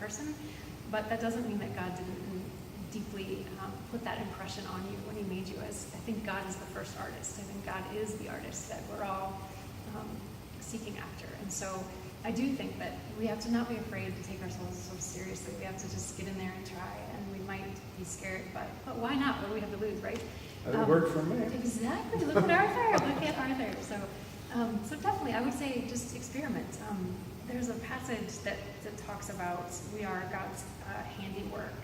person, but that doesn't mean that God didn't deeply put that impression on you when he made you. As I think God is the first artist. I think God is the artist that we're all seeking after. And so I do think that we have to not be afraid to take ourselves so seriously. We have to just get in there and try, and we might be scared, but why not? What do we have to lose, right? It worked for me. Exactly. Look at Arthur. Look at Arthur. So definitely, I would say just experiment. There's a passage that talks about we are God's handiwork.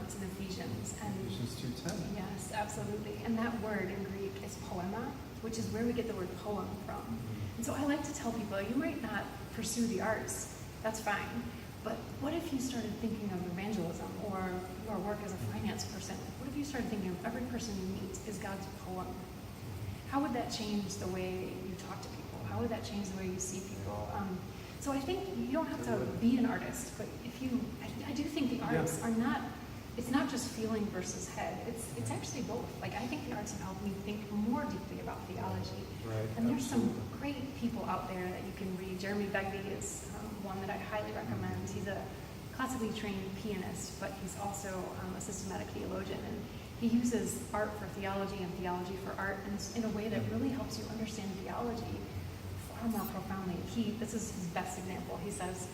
It's in Ephesians. And Ephesians 2:10. Yes, absolutely. And that word in Greek is poema, which is where we get the word poem from. And so I like to tell people, you might not pursue the arts. That's fine. But what if you started thinking of evangelism or your work as a finance person? What if you started thinking of every person you meet is God's poem? How would that change the way you talk to people? How would that change the way you see people? So I think you don't have to be an artist, but I do think the arts are not, it's not just feeling versus head. It's actually both. Like, I think the arts have helped me think more deeply about theology. Right. And there's some great people out there that you can read. Jeremy Begbie is one that I highly recommend. He's a classically trained pianist, but he's also a systematic theologian. And he uses art for theology and theology for art in a way that really helps you understand theology far more profoundly. This is his best example. He says,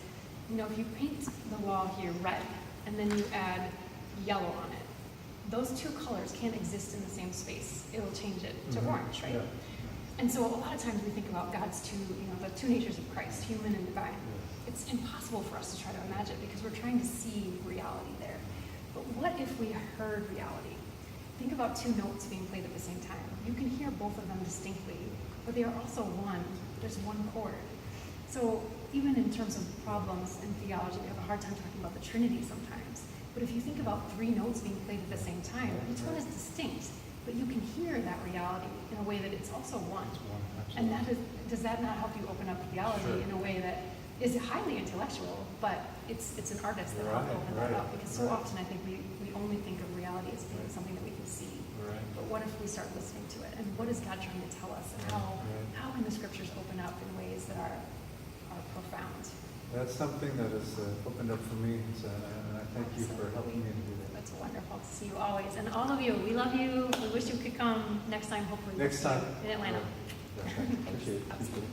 if you paint the wall here red, and then you add yellow on it, those two colors can't exist in the same space. It'll change it to orange, right? Yeah. And so a lot of times we think about God's the two natures of Christ, human and divine. It's impossible for us to try to imagine because we're trying to see reality there. But what if we heard reality? Think about two notes being played at the same time. You can hear both of them distinctly, but they are also one. There's one chord. So even in terms of problems in theology, we have a hard time talking about the Trinity sometimes. But if you think about three notes being played at the same time, each one is distinct, but you can hear that reality in a way that it's also one. And does that not help you open up theology in a way that is highly intellectual, but it's an artist that helps open that up? Because so often I think we only think of reality as being something that we can see. But what if we start listening to it? And what is God trying to tell us? And how can the scriptures open up in ways that are profound? That's something that has opened up for me, and I thank you for helping me to do that. That's wonderful to see you always. And all of you, we love you. We wish you could come next time, hopefully. Next time. In Atlanta. Appreciate it. Absolutely.